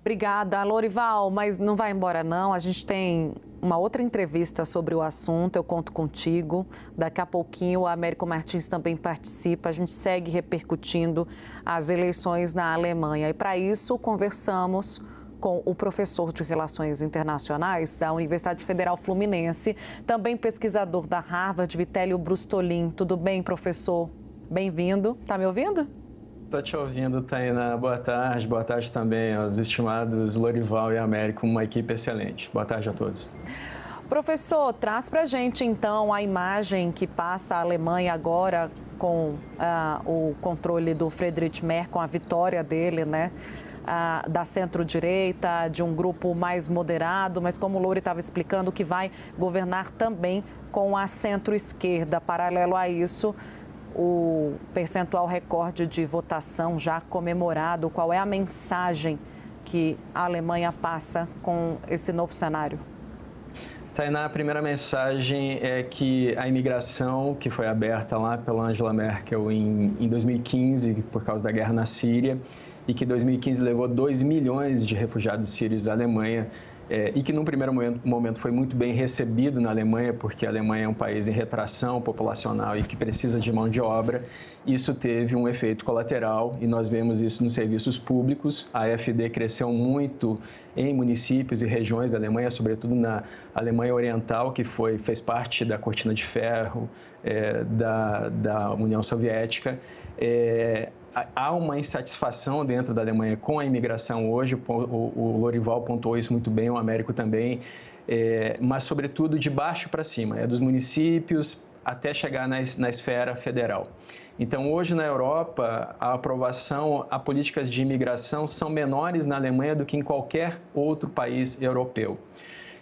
Obrigada, Lorival, mas não vai embora não, a gente tem uma outra entrevista sobre o assunto, eu conto contigo. Daqui a pouquinho o Américo Martins também participa, a gente segue repercutindo as eleições na Alemanha. E para isso conversamos com o professor de Relações Internacionais da Universidade Federal Fluminense, também pesquisador da Harvard, Vitélio Brustolin. Tudo bem, professor? Bem-vindo. Está me ouvindo? Estou te ouvindo, Tainá. Boa tarde também aos estimados Lorival e Américo, uma equipe excelente. Boa tarde a todos. Professor, traz para a gente então a imagem que passa a Alemanha agora com o controle do Friedrich Merz, com a vitória dele, né? Da centro-direita, de um grupo mais moderado, mas como o Lori estava explicando, que vai governar também com a centro-esquerda. Paralelo a isso, o percentual recorde de votação já comemorado. Qual é a mensagem que a Alemanha passa com esse novo cenário? Tainá, a primeira mensagem é que a imigração que foi aberta lá pela Angela Merkel em 2015, por causa da guerra na Síria, e que em 2015 levou 2 milhões de refugiados sírios à Alemanha, e que num primeiro momento foi muito bem recebido na Alemanha, porque a Alemanha é um país em retração populacional e que precisa de mão de obra. Isso teve um efeito colateral e nós vemos isso nos serviços públicos. A AfD cresceu muito em municípios e regiões da Alemanha, sobretudo na Alemanha Oriental, que fez parte da cortina de ferro da União Soviética. Há uma insatisfação dentro da Alemanha com a imigração hoje, o Lorival pontuou isso muito bem, o Américo também, mas sobretudo de baixo para cima, dos municípios até chegar na esfera federal. Então, hoje na Europa, a aprovação a políticas de imigração são menores na Alemanha do que em qualquer outro país europeu.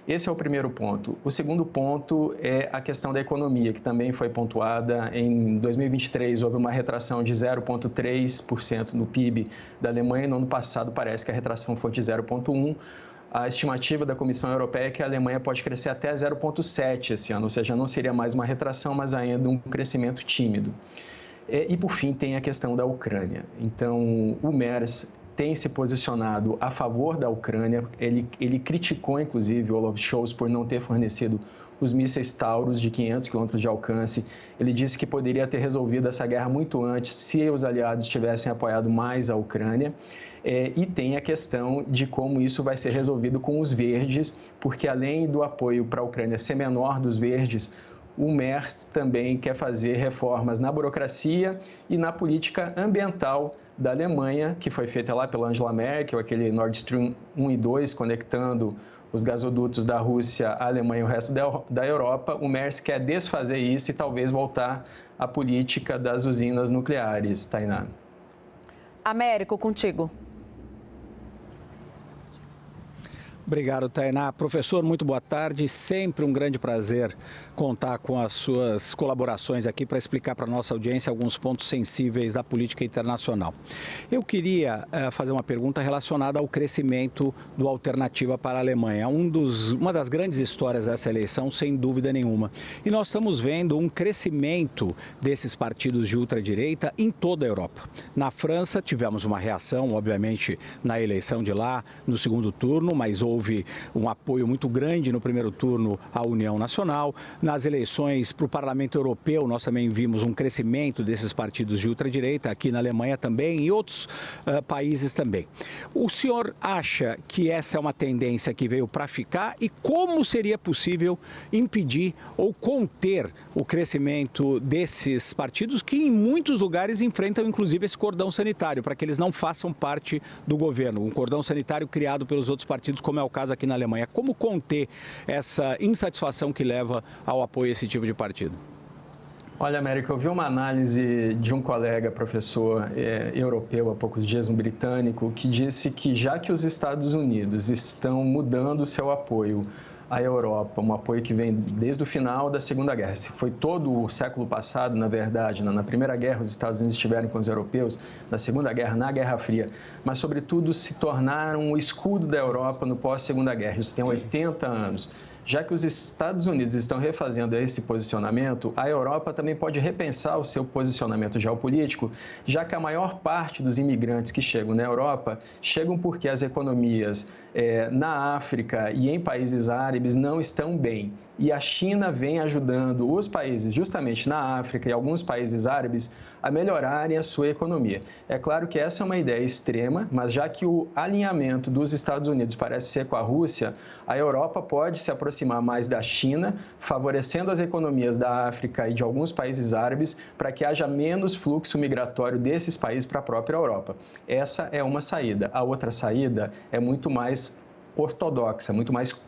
Esse é o primeiro ponto. O segundo ponto é a questão da economia, que também foi pontuada. Em 2023, houve uma retração de 0,3% no PIB da Alemanha. No ano passado, parece que a retração foi de 0,1%. A estimativa da Comissão Europeia é que a Alemanha pode crescer até 0,7% esse ano, ou seja, não seria mais uma retração, mas ainda um crescimento tímido. E, por fim, tem a questão da Ucrânia. Então, o Merz tem se posicionado a favor da Ucrânia. Ele criticou, inclusive, o Olaf Scholz por não ter fornecido os mísseis Taurus de 500 quilômetros de alcance. Ele disse que poderia ter resolvido essa guerra muito antes se os aliados tivessem apoiado mais a Ucrânia. E tem a questão de como isso vai ser resolvido com os verdes, porque além do apoio para a Ucrânia ser menor dos verdes, o Merz também quer fazer reformas na burocracia e na política ambiental da Alemanha, que foi feita lá pela Angela Merkel, aquele Nord Stream 1 e 2, conectando os gasodutos da Rússia à Alemanha e o resto da Europa. O Merz quer desfazer isso e talvez voltar à política das usinas nucleares. Tainá. Américo, contigo. Obrigado, Tainá. Professor, muito boa tarde. Sempre um grande prazer contar com as suas colaborações aqui para explicar para a nossa audiência alguns pontos sensíveis da política internacional. Eu queria fazer uma pergunta relacionada ao crescimento do Alternativa para a Alemanha. Uma das grandes histórias dessa eleição, sem dúvida nenhuma. E nós estamos vendo um crescimento desses partidos de ultradireita em toda a Europa. Na França, tivemos uma reação, obviamente, na eleição de lá, no segundo turno, mas houve um apoio muito grande no primeiro turno à União Nacional. Nas eleições para o Parlamento Europeu, nós também vimos um crescimento desses partidos de ultradireita, aqui na Alemanha também e outros países também. O senhor acha que essa é uma tendência que veio para ficar e como seria possível impedir ou conter o crescimento desses partidos que em muitos lugares enfrentam inclusive esse cordão sanitário, para que eles não façam parte do governo, um cordão sanitário criado pelos outros partidos, como é o caso aqui na Alemanha. Como conter essa insatisfação que leva ao apoio a esse tipo de partido? Olha, Américo, eu vi uma análise de um colega professor europeu há poucos dias, um britânico, que disse que já que os Estados Unidos estão mudando o seu apoio à Europa, um apoio que vem desde o final da Segunda Guerra. Se foi todo o século passado, na verdade, na Primeira Guerra os Estados Unidos estiveram com os europeus, na Segunda Guerra, na Guerra Fria, mas, sobretudo, se tornaram o escudo da Europa no pós-Segunda Guerra. Isso tem 80 anos. Já que os Estados Unidos estão refazendo esse posicionamento, a Europa também pode repensar o seu posicionamento geopolítico, já que a maior parte dos imigrantes que chegam na Europa chegam porque as economias na África e em países árabes não estão bem. E a China vem ajudando os países, justamente na África e alguns países árabes, a melhorarem a sua economia. É claro que essa é uma ideia extrema, mas já que o alinhamento dos Estados Unidos parece ser com a Rússia, a Europa pode se aproximar mais da China, favorecendo as economias da África e de alguns países árabes, para que haja menos fluxo migratório desses países para a própria Europa. Essa é uma saída. A outra saída é muito mais ortodoxa, muito mais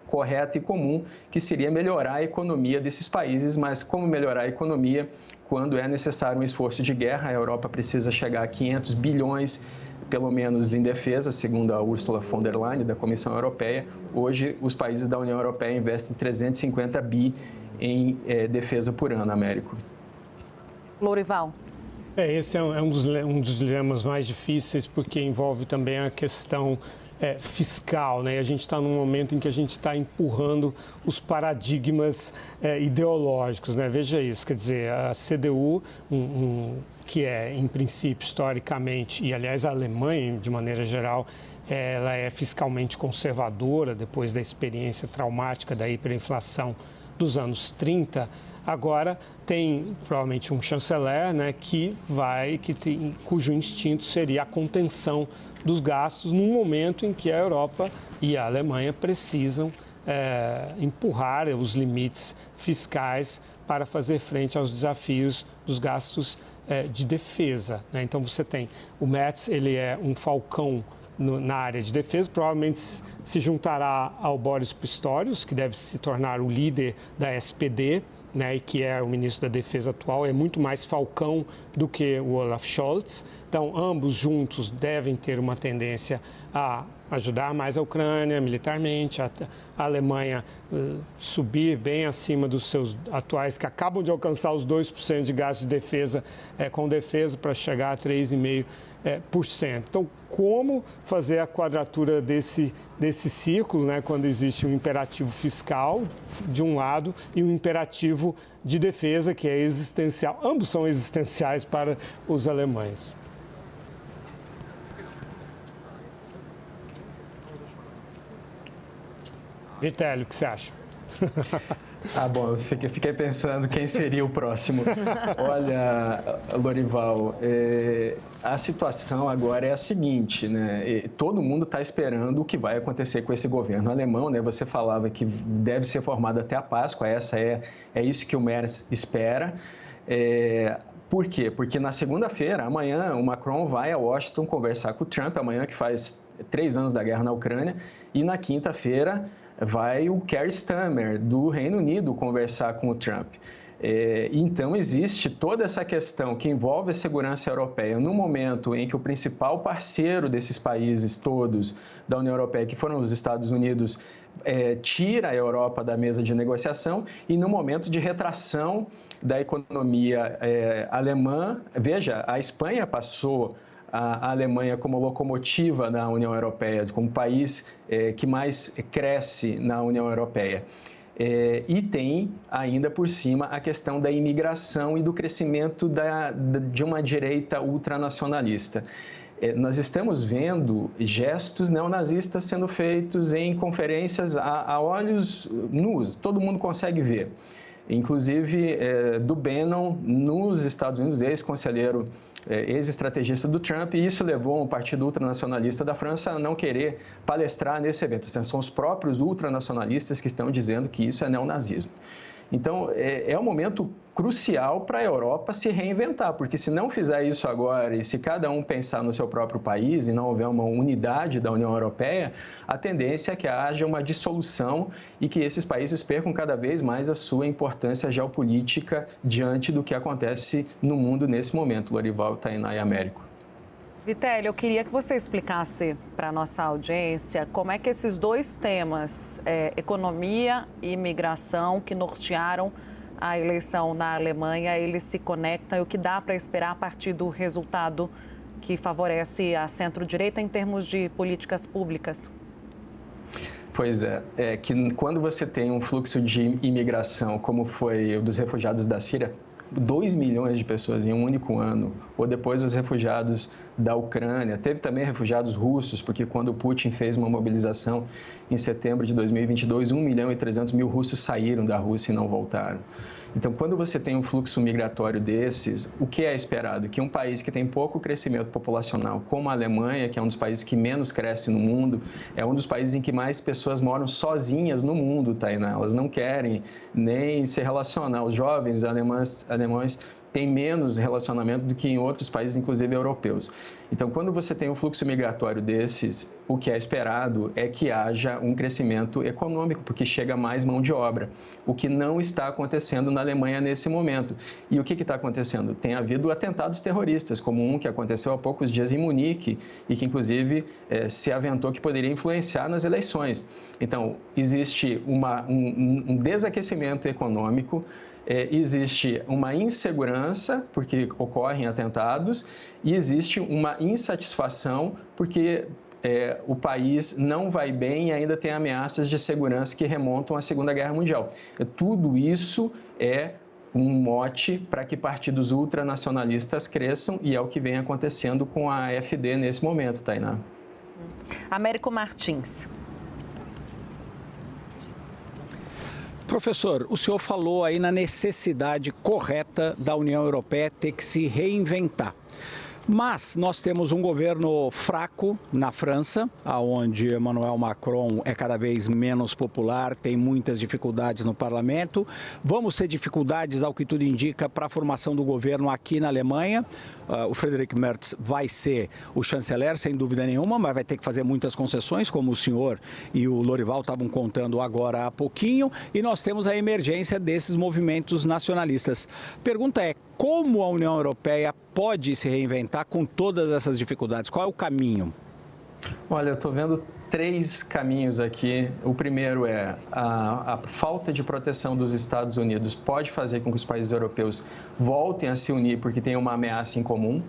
correta e comum, que seria melhorar a economia desses países, mas como melhorar a economia quando é necessário um esforço de guerra? A Europa precisa chegar a 500 bilhões, pelo menos em defesa, segundo a Ursula von der Leyen, da Comissão Europeia. Hoje, os países da União Europeia investem 350 bi em defesa por ano, Américo. Lourival. Esse é um dos dilemas mais difíceis, porque envolve também a questão fiscal, né? E a gente está num momento em que a gente está empurrando os paradigmas ideológicos, né? Veja isso, quer dizer, a CDU, que é, em princípio, historicamente, e aliás a Alemanha, de maneira geral, ela é fiscalmente conservadora, depois da experiência traumática da hiperinflação dos anos 30, agora tem provavelmente um chanceler, né, cujo instinto seria a contenção dos gastos num momento em que a Europa e a Alemanha precisam empurrar os limites fiscais para fazer frente aos desafios dos gastos de defesa, né? Então você tem o Merz, ele é um falcão na área de defesa, provavelmente se juntará ao Boris Pistorius, que deve se tornar o líder da SPD, né, e que é o ministro da Defesa atual, é muito mais falcão do que o Olaf Scholz. Então, ambos juntos devem ter uma tendência a ajudar mais a Ucrânia militarmente, a Alemanha subir bem acima dos seus atuais, que acabam de alcançar os 2% de gasto de defesa, com defesa para chegar a 3,5%. Então, como fazer a quadratura desse círculo, né, quando existe um imperativo fiscal, de um lado, e um imperativo de defesa, que é existencial. Ambos são existenciais para os alemães. Vitélio, o que você acha? Bom, eu fiquei pensando quem seria o próximo. Olha, Lourival, a situação agora é a seguinte, né? Todo mundo está esperando o que vai acontecer com esse governo alemão, né? Você falava que deve ser formado até a Páscoa, é isso que o Merz espera. Por quê? Porque na segunda-feira, amanhã, o Macron vai a Washington conversar com o Trump, amanhã que faz 3 anos da guerra na Ucrânia, e na quinta-feira vai o Keir Starmer, do Reino Unido, conversar com o Trump. Então, existe toda essa questão que envolve a segurança europeia no momento em que o principal parceiro desses países todos da União Europeia, que foram os Estados Unidos, tira a Europa da mesa de negociação, e no momento de retração da economia alemã. Veja, a Espanha passou a Alemanha como locomotiva na União Europeia, como país que mais cresce na União Europeia. E tem ainda por cima a questão da imigração e do crescimento de uma direita ultranacionalista. Nós estamos vendo gestos neonazistas sendo feitos em conferências a olhos nus, todo mundo consegue ver. Inclusive do Bannon nos Estados Unidos, ex-conselheiro, ex-estrategista do Trump, e isso levou um partido ultranacionalista da França a não querer palestrar nesse evento. São os próprios ultranacionalistas que estão dizendo que isso é neonazismo. Então, é um momento crucial para a Europa se reinventar, porque se não fizer isso agora e se cada um pensar no seu próprio país e não houver uma unidade da União Europeia, a tendência é que haja uma dissolução e que esses países percam cada vez mais a sua importância geopolítica diante do que acontece no mundo nesse momento. Lourival, Tainá e Américo. Vitélio, eu queria que você explicasse para a nossa audiência como é que esses dois temas, economia e imigração, que nortearam a eleição na Alemanha, eles se conectam e o que dá para esperar a partir do resultado que favorece a centro-direita em termos de políticas públicas? Pois é que quando você tem um fluxo de imigração, como foi o dos refugiados da Síria, 2 milhões de pessoas em um único ano, ou depois os refugiados da Ucrânia, teve também refugiados russos, porque quando o Putin fez uma mobilização em setembro de 2022, 1.300.000 russos saíram da Rússia e não voltaram. Então, quando você tem um fluxo migratório desses, o que é esperado? Que um país que tem pouco crescimento populacional, como a Alemanha, que é um dos países que menos cresce no mundo, é um dos países em que mais pessoas moram sozinhas no mundo, Tainá. Elas não querem nem se relacionar. Os jovens alemães têm menos relacionamento do que em outros países, inclusive europeus. Então, quando você tem um fluxo migratório desses, o que é esperado é que haja um crescimento econômico, porque chega mais mão de obra, o que não está acontecendo na Alemanha nesse momento. E o que está acontecendo? Tem havido atentados terroristas, como um que aconteceu há poucos dias em Munique e que, inclusive, se aventou que poderia influenciar nas eleições. Então, existe um desaquecimento econômico, existe uma insegurança, porque ocorrem atentados, e existe uma insatisfação, porque o país não vai bem e ainda tem ameaças de segurança que remontam à Segunda Guerra Mundial. Tudo isso é um mote para que partidos ultranacionalistas cresçam, e é o que vem acontecendo com a AfD nesse momento, Tainá. Américo Martins. Professor, o senhor falou aí na necessidade correta da União Europeia ter que se reinventar. Mas nós temos um governo fraco na França, onde Emmanuel Macron é cada vez menos popular, tem muitas dificuldades no parlamento. Vamos ter dificuldades, ao que tudo indica, para a formação do governo aqui na Alemanha. O Friedrich Merz vai ser o chanceler, sem dúvida nenhuma, mas vai ter que fazer muitas concessões, como o senhor e o Lorival estavam contando agora há pouquinho. E nós temos a emergência desses movimentos nacionalistas. Pergunta é, como a União Europeia pode se reinventar com todas essas dificuldades? Qual é o caminho? Olha, eu estou vendo 3 caminhos aqui. O primeiro é a falta de proteção dos Estados Unidos pode fazer com que os países europeus voltem a se unir porque tem uma ameaça em comum.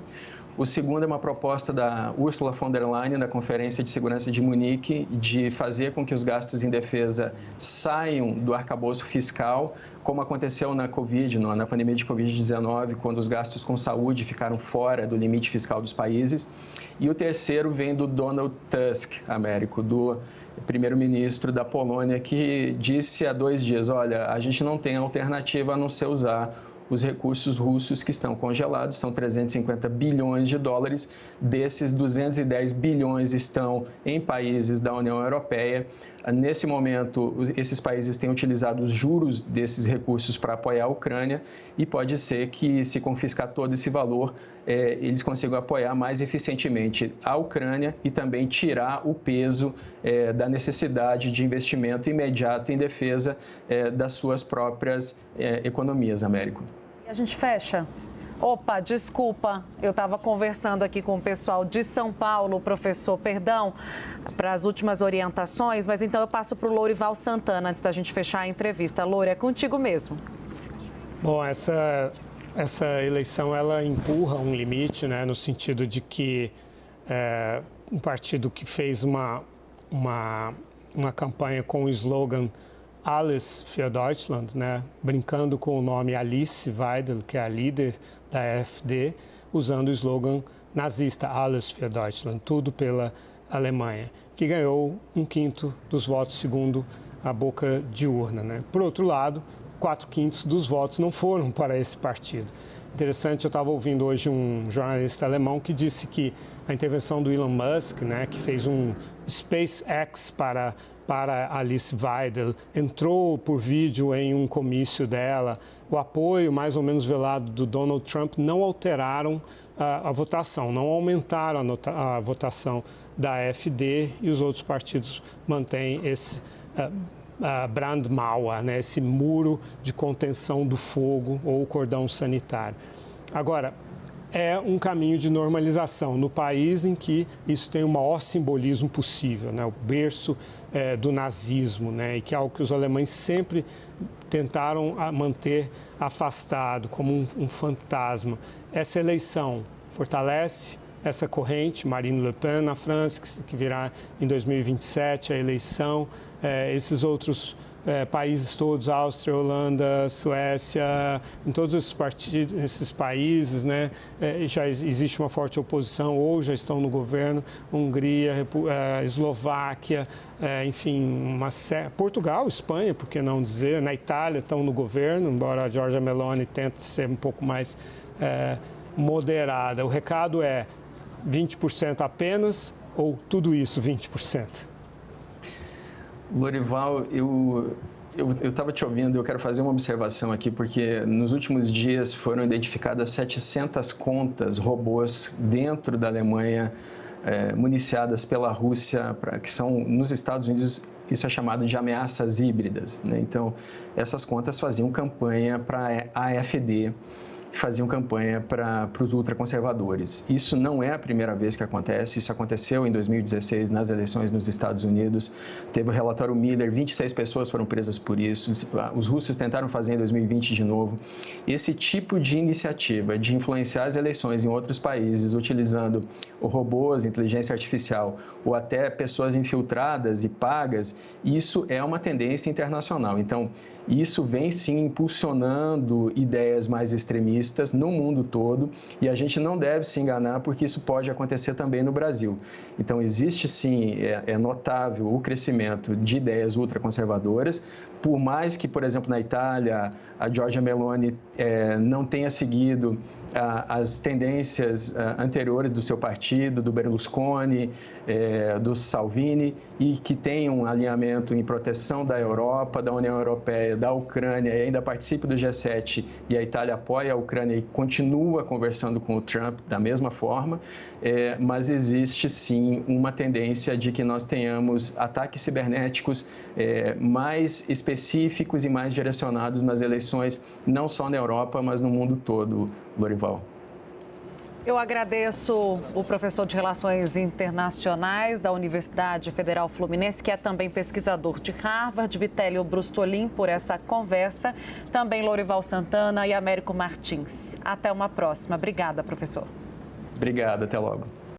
O segundo é uma proposta da Ursula von der Leyen, na Conferência de Segurança de Munique, de fazer com que os gastos em defesa saiam do arcabouço fiscal, como aconteceu na Covid, na pandemia de Covid-19, quando os gastos com saúde ficaram fora do limite fiscal dos países. E o terceiro vem do Donald Tusk, Américo, do primeiro-ministro da Polônia, que disse há 2 dias, olha, a gente não tem alternativa a não ser usar os recursos russos que estão congelados, são 350 bilhões de dólares, desses 210 bilhões estão em países da União Europeia. Nesse momento, esses países têm utilizado os juros desses recursos para apoiar a Ucrânia e pode ser que, se confiscar todo esse valor, eles consigam apoiar mais eficientemente a Ucrânia e também tirar o peso da necessidade de investimento imediato em defesa das suas próprias economias, Américo. E a gente fecha. Opa, desculpa, eu estava conversando aqui com o pessoal de São Paulo, professor, perdão, para as últimas orientações, mas então eu passo para o Lorival Santana antes da gente fechar a entrevista. Louri, é contigo mesmo. Bom, essa eleição, ela empurra um limite, né, no sentido de que um partido que fez uma campanha com o slogan Alles für Deutschland, né, brincando com o nome Alice Weidel, que é a líder da AfD, usando o slogan nazista Alles für Deutschland, tudo pela Alemanha, que ganhou 1/5 dos votos segundo a boca de urna, né. Por outro lado, 4/5 dos votos não foram para esse partido. Interessante, eu estava ouvindo hoje um jornalista alemão que disse que a intervenção do Elon Musk, né, que fez um SpaceX para Alice Weidel, entrou por vídeo em um comício dela, o apoio mais ou menos velado do Donald Trump não alteraram a votação, não aumentaram a votação da AfD e os outros partidos mantêm esse Brandmauer, né, esse muro de contenção do fogo ou cordão sanitário. Agora, é um caminho de normalização no país em que isso tem o maior simbolismo possível, né? O berço do nazismo, né? E que é algo que os alemães sempre tentaram manter afastado, como um fantasma. Essa eleição fortalece essa corrente, Marine Le Pen na França, que virá em 2027 a eleição, esses outros países todos, Áustria, Holanda, Suécia, em todos esses países, né, já existe uma forte oposição ou já estão no governo, Hungria, Eslováquia, enfim, Portugal, Espanha, por que não dizer, na Itália estão no governo, embora a Giorgia Meloni tente ser um pouco mais moderada. O recado é 20% apenas ou tudo isso 20%? Lorival, eu estava te ouvindo, eu quero fazer uma observação aqui, porque nos últimos dias foram identificadas 700 contas robôs dentro da Alemanha, municiadas pela Rússia, que são, nos Estados Unidos, isso é chamado de ameaças híbridas, né? Então, essas contas faziam campanha para a AfD, faziam campanha para os ultraconservadores. Isso não é a primeira vez que acontece, isso aconteceu em 2016 nas eleições nos Estados Unidos, teve o relatório Miller, 26 pessoas foram presas por isso, os russos tentaram fazer em 2020 de novo. Esse tipo de iniciativa de influenciar as eleições em outros países, utilizando robôs, inteligência artificial ou até pessoas infiltradas e pagas, isso é uma tendência internacional. Então, isso vem sim impulsionando ideias mais extremistas no mundo todo e a gente não deve se enganar porque isso pode acontecer também no Brasil. Então existe sim, é notável o crescimento de ideias ultraconservadoras, por mais que, por exemplo, na Itália, a Giorgia Meloni não tenha seguido as tendências anteriores do seu partido, do Berlusconi, do Salvini, e que tem um alinhamento em proteção da Europa, da União Europeia, da Ucrânia, e ainda participa do G7, e a Itália apoia a Ucrânia e continua conversando com o Trump da mesma forma, mas existe sim uma tendência de que nós tenhamos ataques cibernéticos mais específicos e mais direcionados nas eleições, não só na Europa, mas no mundo todo, Lorival. Eu agradeço o professor de Relações Internacionais da Universidade Federal Fluminense, que é também pesquisador de Harvard, Vitélio Brustolin, por essa conversa. Também Lorival Santana e Américo Martins. Até uma próxima. Obrigada, professor. Obrigado, até logo.